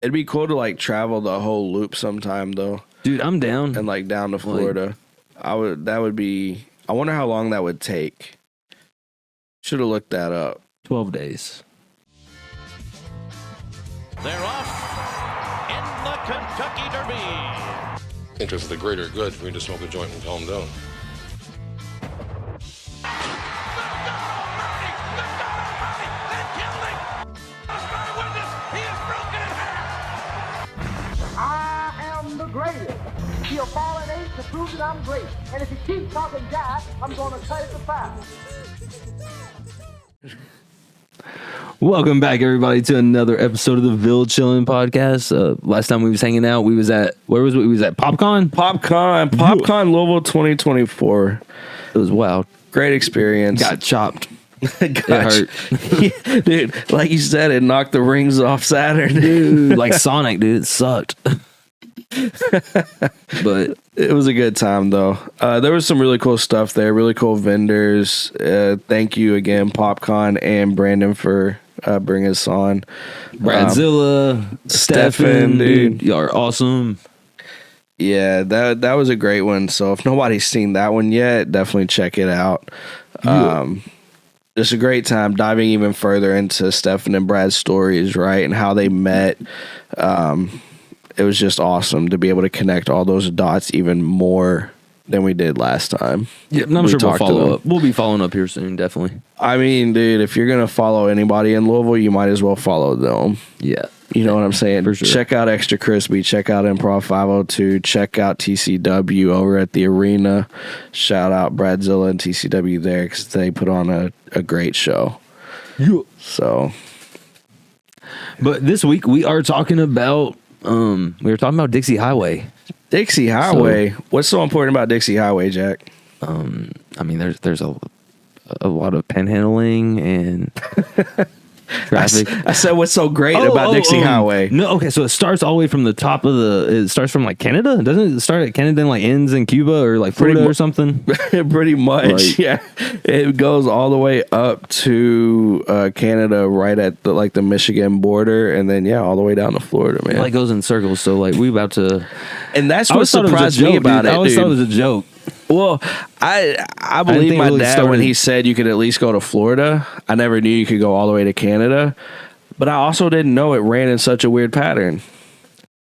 It'd be cool to like travel the whole loop sometime though. Dude, I'm down. And like down to Florida. I wonder how long that would take. Should have looked that up. 12 days. They're off in the Kentucky Derby. Interest of the greater good for me to smoke a joint and calm down. I am the greatest. He'll fall an eight to prove that I'm great. And if he keeps talking jive, I'm going to cut it to 5. Welcome back, everybody, to another episode of the Ville Chillin' Podcast. Last time we was hanging out, we was at PopCon? PopCon Louisville 2024. It was wild. Great experience. Got chopped. It hurt. Dude, like you said, it knocked the rings off Saturn. Dude, like Sonic, dude. It sucked. But it was a good time, though. There was some really cool stuff there, really cool vendors. Thank you again, PopCon and Brandon, for bringing us on. Bradzilla, Stefan, dude, y'all are awesome. Yeah, that was a great one. So if nobody's seen that one yet, definitely check it out. It's a great time diving even further into Stefan and Brad's stories, right, and how they met. It was just awesome to be able to connect all those dots even more than we did last time. Yeah, I'm sure we'll follow up. We'll be following up here soon, definitely. I mean, dude, if you're going to follow anybody in Louisville, you might as well follow them. Yeah. You know what I'm saying? For sure. Check out Extra Crispy. Check out Improv 502. Check out TCW over at the arena. Shout out Bradzilla and TCW there because they put on a great show. Yeah. So. But this week we are talking about Dixie Highway. Dixie Highway. What's so important about Dixie Highway, Jack? I mean, there's a lot of panhandling and traffic. I said, what's so great about Dixie Highway? No, okay, so it starts all the way from the top of it starts from like Canada? Doesn't it start at Canada and like ends in Cuba or like Florida or something? Pretty much, yeah. It goes all the way up to Canada, right at the Michigan border, and then all the way down to Florida, man. It like goes in circles, so like we about to. And that's what surprised me about it. I always thought it was a joke. Well, I believe my dad when he said you could at least go to Florida. I never knew you could go all the way to Canada, but I also didn't know it ran in such a weird pattern.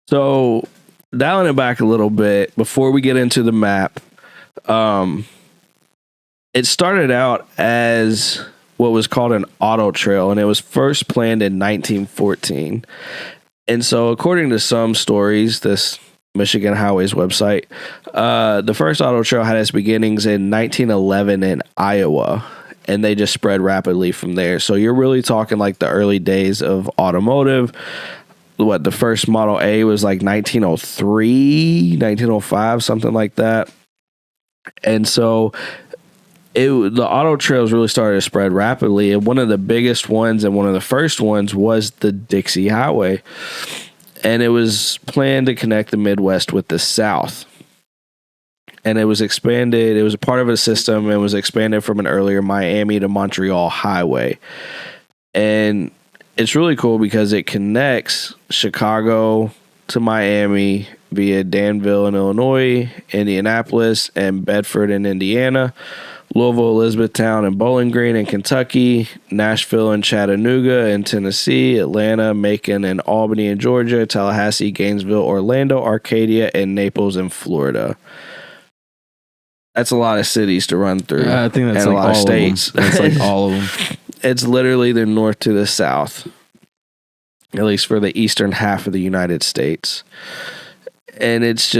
So, dialing it back a little bit before we get into the map, it started out as what was called an auto trail, and it was first planned in 1914. And so, according to some stories, this Michigan Highways website, the first auto trail had its beginnings in 1911 in Iowa, and they just spread rapidly from there. So you're really talking like the early days of automotive. The first Model A was like 1903, 1905, something like that. And so the auto trails really started to spread rapidly, and one of the biggest ones and one of the first ones was the Dixie Highway. And it was planned to connect the Midwest with the South. And it was expanded. It was a part of a system and was expanded from an earlier Miami to Montreal highway. And it's really cool because it connects Chicago to Miami via Danville in Illinois, Indianapolis, and Bedford in Indiana, Louisville, Elizabethtown, and Bowling Green in Kentucky, Nashville and Chattanooga in Tennessee, Atlanta, Macon, and Albany in Georgia, Tallahassee, Gainesville, Orlando, Arcadia, and Naples in Florida. That's a lot of cities to run through. I think that's and like a lot all of states. Of them. That's like all of them. It's literally the north to the south, at least for the eastern half of the United States. And it's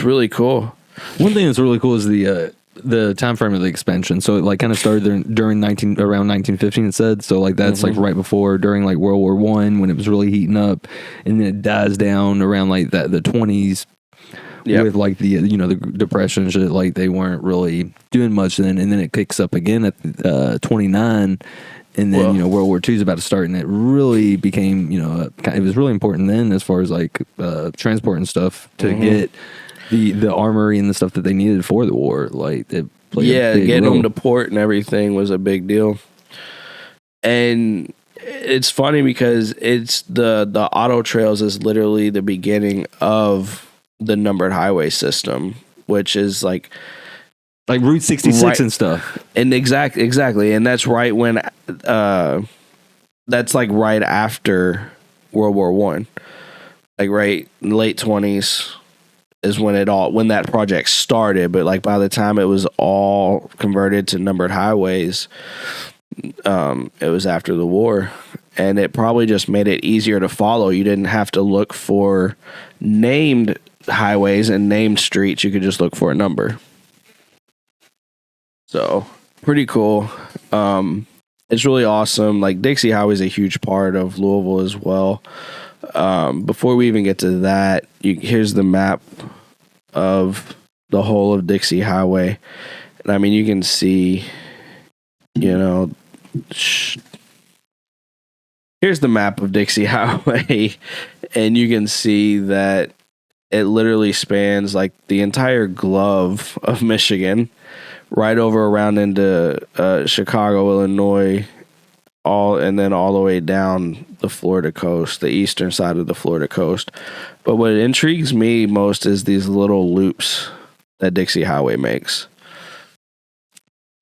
really cool. One thing that's really cool is the time frame of the expansion. So it like kind of started around 1915, it said. So like that's like right before, during like World War I, when it was really heating up, and then it dies down around like the 20s. Yep. With like the the depression shit, like they weren't really doing much then, and then it picks up again at 29, and then World War II is about to start, and it really became it was really important then as far as like transport and stuff to get the armory and the stuff that they needed for the war. Like getting them to port and everything was a big deal. And it's funny because it's the auto trails is literally the beginning of the numbered highway system, which is like Route 66 right, and stuff. And exactly, and that's right when that's like right after World War One, like right late 20s is when that project started. But like by the time it was all converted to numbered highways, it was after the war, and it probably just made it easier to follow. You didn't have to look for named highways and named streets. You could just look for a number. So pretty cool. It's really awesome. Like Dixie Highway is a huge part of Louisville as well. Before we even get to that, here's the map of the whole of Dixie Highway. And I mean, you can see, here's the map of Dixie Highway, and you can see that it literally spans like the entire glove of Michigan, right over around into Chicago, Illinois, and then all the way down the Florida coast, the eastern side of the Florida coast. But what intrigues me most is these little loops that Dixie Highway makes.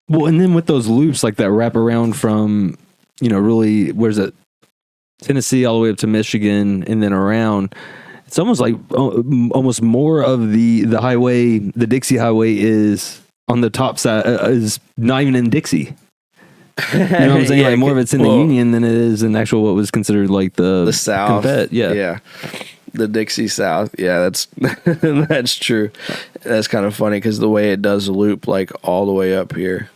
Well, and then with those loops like that wrap around from, really, where's it? Tennessee all the way up to Michigan and then around. It's almost like almost more of the highway, the Dixie Highway is on the top side, is not even in Dixie. You know what I'm saying? Yeah, like more of it's in the Union than it is in actual what was considered like the South. Yeah. The Dixie South. Yeah, that's that's true. That's kind of funny because the way it does loop like all the way up here.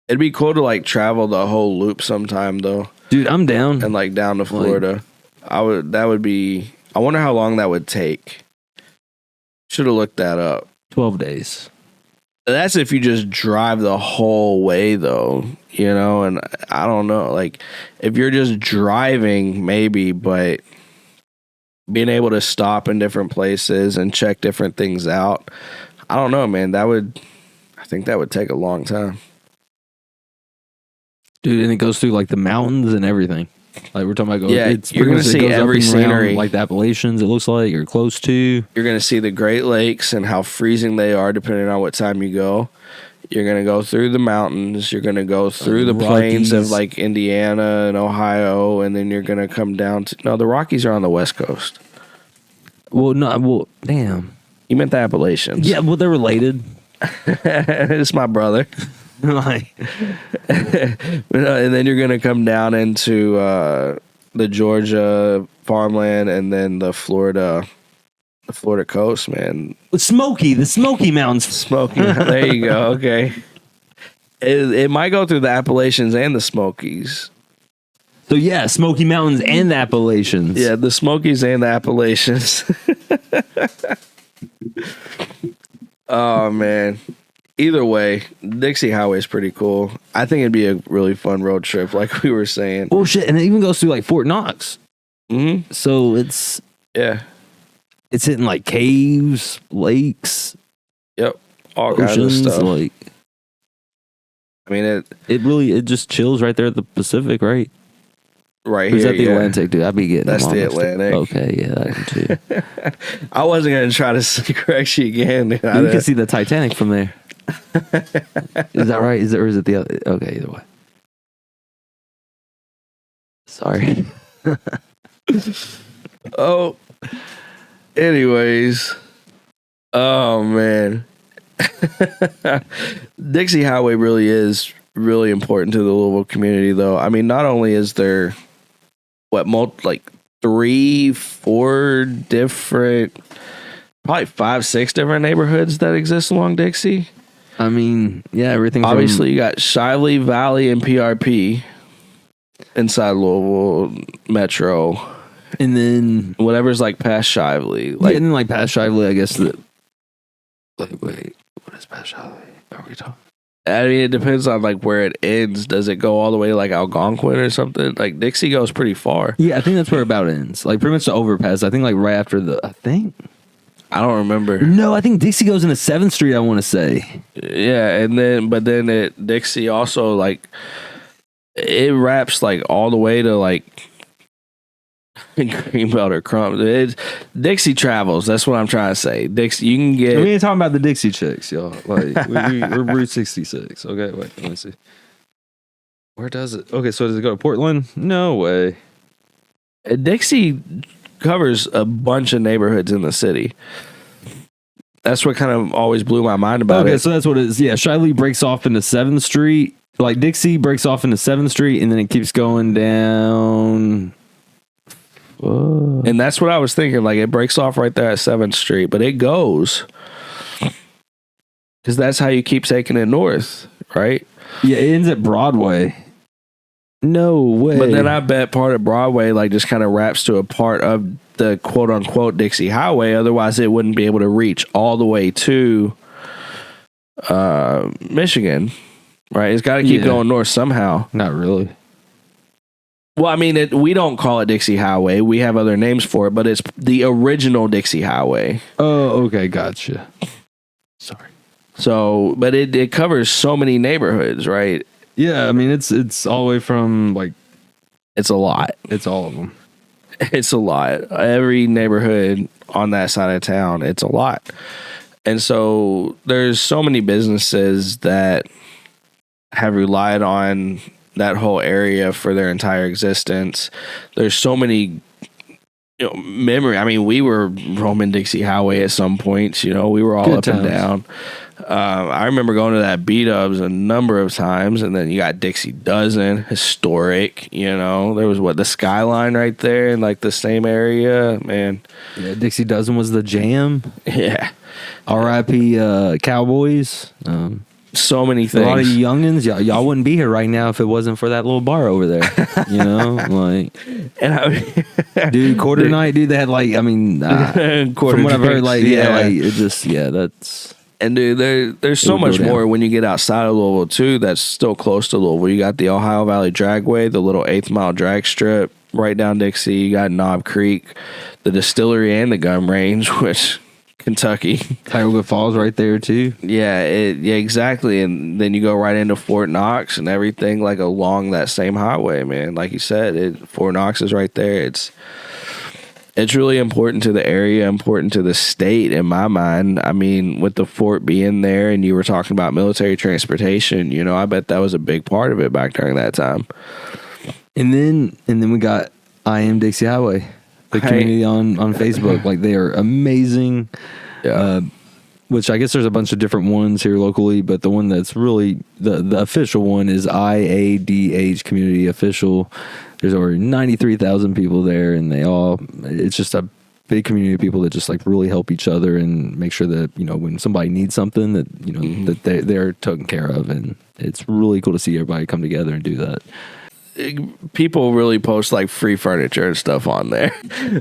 It'd be cool to like travel the whole loop sometime though. Dude, I'm down. And like down to Florida. I wonder how long that would take. Should have looked that up. 12 days. That's if you just drive the whole way, though, and I don't know. Like, if you're just driving, maybe, but being able to stop in different places and check different things out, I don't know, man. I think that would take a long time. Dude, and it goes through, like, the mountains and everything. Like, we're talking about you're going to see every scenery. Like the Appalachians, it looks like, you're close to. You're going to see the Great Lakes and how freezing they are depending on what time you go. You're going to go through the mountains. You're going to go through the plains of, like, Indiana and Ohio, and then you're going to come down to... No, the Rockies are on the West Coast. Damn. You meant the Appalachians. Yeah, well, they're related. It's my brother. And then you're gonna come down into the Georgia farmland and then the Florida coast, man. The Smoky Mountains. Smoky. There you go. Okay. It might go through the Appalachians and the Smokies. So yeah, Smoky Mountains and the Appalachians. Yeah, the Smokies and the Appalachians. Oh man. Either way, Dixie Highway is pretty cool. I think it'd be a really fun road trip, like we were saying. Oh shit! And it even goes through like Fort Knox. Mm-hmm. So it's hitting like caves, lakes. Yep, all oceans, kinds of stuff. Like, I mean, it just chills right there at the Pacific, right? Right or here. Is that the Atlantic, dude? I'd be getting that's the Atlantic. Okay, yeah, that one too. I wasn't gonna try to correct you again. You can see the Titanic from there. Is that right? Or is it the other? Okay, either way. Sorry. Oh. Anyways. Oh man. Dixie Highway really is really important to the Louisville community, though. I mean, not only is there 3, 4 different, probably 5, 6 different neighborhoods that exist along Dixie. I mean, yeah, everything. Obviously, you got Shively, Valley, and PRP inside Louisville Metro, and then whatever's like past Shively, and then like past Shively, I guess that. Wait, what is past Shively? Are we talking? I mean, it depends on like where it ends. Does it go all the way to like Algonquin or something? Like Dixie goes pretty far. Yeah, I think that's where about ends. Like pretty much the overpass. I think like right after I don't remember. No, I think Dixie goes into 7th Street, I want to say. Yeah, but then Dixie also like it wraps like all the way to like Greenbelt or Crumbs. It's Dixie travels. That's what I'm trying to say. Dixie, you can get. We ain't talking about the Dixie chicks, y'all. Like we're Route 66. Okay, wait, let me see. Where does it? Okay, so does it go to Portland? No way. Dixie covers a bunch of neighborhoods in the city. That's what kind of always blew my mind about it. Okay, so that's what it is. Yeah, Shiley breaks off into 7th Street. Like Dixie breaks off into 7th Street, and then it keeps going down. And that's what I was thinking. Like, it breaks off right there at 7th Street, but it goes. Because that's how you keep taking it north, right? Yeah, it ends at Broadway. No way. But then I bet part of Broadway, like, just kind of wraps to a part of the quote-unquote Dixie Highway. Otherwise, it wouldn't be able to reach all the way to Michigan, right? It's got to keep going north somehow. Not really. Well, I mean, we don't call it Dixie Highway. We have other names for it, but it's the original Dixie Highway. Oh, okay, gotcha. Sorry. So, but it covers so many neighborhoods, right? Yeah, I mean, it's all the way from, like... It's a lot. It's all of them. It's a lot. Every neighborhood on that side of town, it's a lot. And so there's so many businesses that have relied on that whole area for their entire existence. There's so many, memory. I mean, we were roaming Dixie Highway at some points. We were all Good up times. and down. I remember going to that B-Dubs a number of times, and then you got Dixie Dozen, historic. There was the Skyline right there in like the same area, man. Yeah, Dixie Dozen was the jam. Yeah. R.I.P. Cowboys. So many things. A lot of youngins, y'all wouldn't be here right now if it wasn't for that little bar over there. Like, And dude, quarter night, dude. They had like, I mean, from what I've heard, like, it just, that's. And dude, there's so much more when you get outside of Louisville too. That's still close to Louisville. You got the Ohio Valley Dragway, the little 8th Mile drag strip right down Dixie. You got Knob Creek, the distillery, and the gun range, which. Kentucky. Tioga Falls right there too. Yeah, exactly. And then you go right into Fort Knox and everything like along that same highway, man. Like you said, Fort Knox is right there. It's really important to the area, important to the state in my mind. I mean, with the fort being there and you were talking about military transportation, I bet that was a big part of it back during that time. And then we got I Am Dixie Highway. The community on Facebook, like they are amazing. Yeah. Which I guess there's a bunch of different ones here locally, but the one that's really the official one is IADH Community Official. There's over 93,000 people there, and it's just a big community of people that just like really help each other and make sure that when somebody needs something that that they're taken care of, and it's really cool to see everybody come together and do that. People really post like free furniture and stuff on there.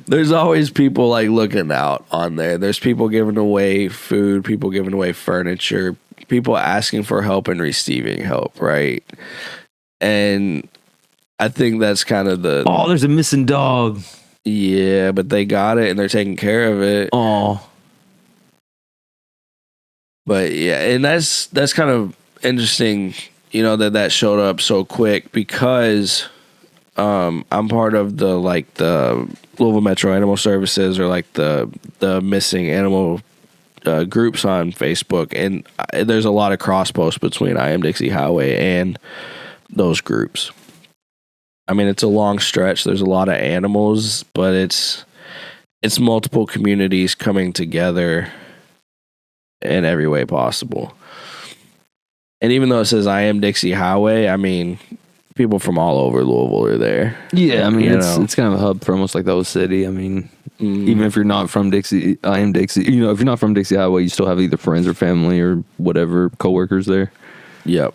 There's always people like looking out on there. There's people giving away food, people giving away furniture, people asking for help and receiving help, right? And I think that's kind of there's a missing dog. Yeah, but they got it and they're taking care of it. Oh. But yeah, and that's kind of interesting. That showed up so quick because I'm part of the Louisville Metro Animal Services or like the missing animal groups on Facebook, and there's a lot of cross posts between I Am Dixie Highway and those groups. I mean, it's a long stretch. There's a lot of animals, but it's multiple communities coming together in every way possible. And even though it says I Am Dixie Highway, I mean, people from all over Louisville are there. Yeah, I mean, it's kind of a hub for almost like the whole city. I mean, even if you're not from Dixie, I Am Dixie, if you're not from Dixie Highway, you still have either friends or family or whatever, coworkers there. Yep.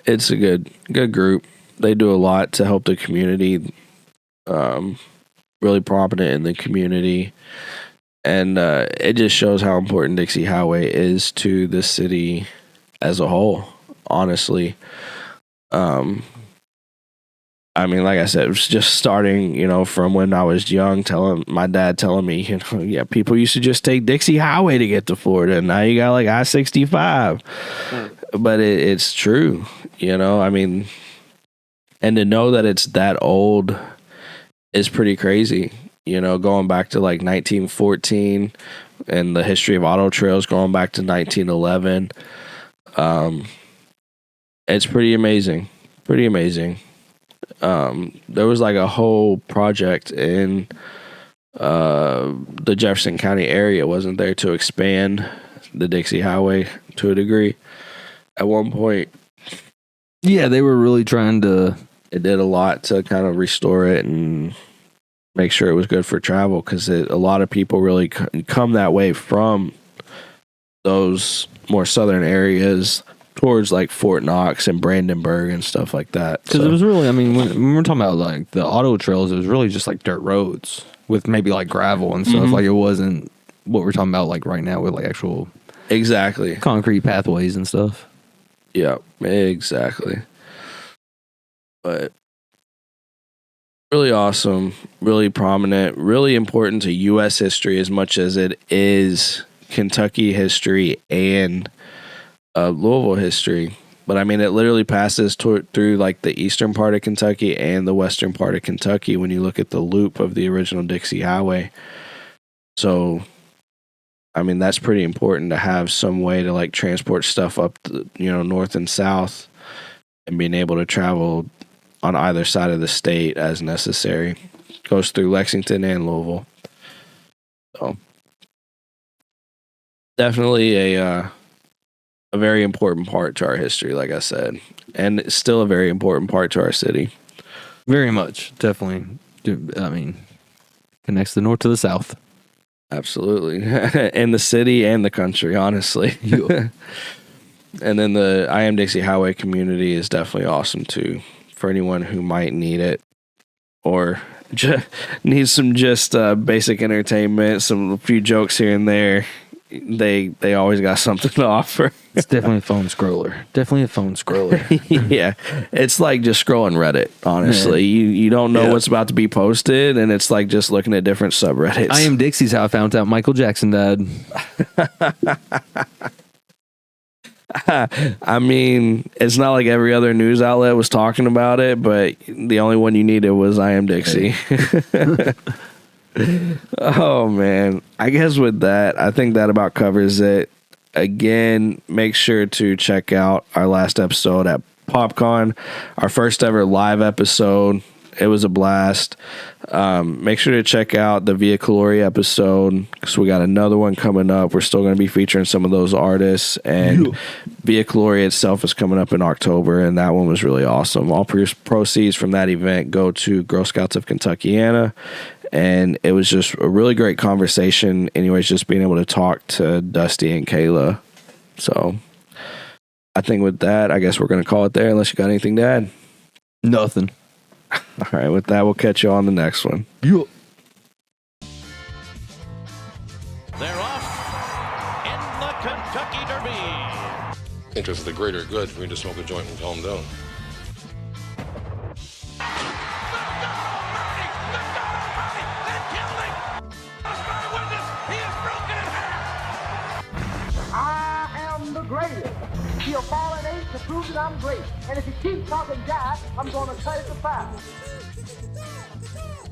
It's a good group. They do a lot to help the community, really prominent in the community. And it just shows how important Dixie Highway is to the city as a whole, honestly. I mean, like I said, it was just starting, from when I was young, my dad telling me, people used to just take Dixie Highway to get to Florida, and now you got like I-65. But it's true, I mean, And to know that it's that old is pretty crazy. You know, going back to like 1914 and the history of auto trails going back to 1911. It's pretty amazing. Pretty amazing. There was like a whole project in the Jefferson County area, wasn't there, to expand the Dixie Highway to a degree at one point. Yeah, they were really trying to. It did a lot to kind of restore it and make sure it was good for travel, because a lot of people really come that way from those more southern areas towards like Fort Knox and Brandenburg and stuff like that. Because it was really, I mean, when we're talking about like the auto trails, it was really just like dirt roads with maybe like gravel and stuff. Like it wasn't what we're talking about like right now with like actual exactly concrete pathways and stuff. Yeah, exactly. But really awesome, really prominent, really important to U.S. history as much as it is Kentucky history and Louisville history. But I mean, it literally passes through like the eastern part of Kentucky and the western part of Kentucky when you look at the loop of the original Dixie Highway. So, I mean, that's pretty important to have some way to like transport stuff up, north and south, and being able to travel on either side of the state as necessary. Goes through Lexington and Louisville. So, definitely a very important part to our history, like I said, and it's still a very important part to our city. Very much, definitely. I mean, connects the north to the south. Absolutely. And the city and the country, honestly. And then the I Am Dixie Highway community is definitely awesome too, for anyone who might need it or needs some basic entertainment, a few jokes here and there. They always got something to offer. It's definitely a phone scroller. Yeah. It's like just scrolling Reddit, honestly. You don't know what's about to be posted, and it's like just looking at different subreddits. I Am Dixie's how I found out Michael Jackson died. I mean, it's not like every other news outlet was talking about it, but the only one you needed was I Am Dixie. Oh, man. I guess with that, I think that about covers it. Again, make sure to check out our last episode at PopCon, our first ever live episode. It was a blast. Make sure to check out the Via Calori episode, because we got another one coming up. We're still going to be featuring some of those artists, and Via Calori itself is coming up in October, and that one was really awesome. All proceeds from that event go to Girl Scouts of Kentuckiana, and it was just a really great conversation. Anyways, just being able to talk to Dusty and Kayla. So I think with that, I guess we're going to call it there, unless you got anything to add. Nothing. All right, with that, we'll catch you on the next one. They're off in the Kentucky Derby. Interest of the greater good for me to smoke a joint and calm down. I am the greatest. He'll fall an ace to prove that I'm great. And if he keeps talking jive, I'm gonna cut it to 5.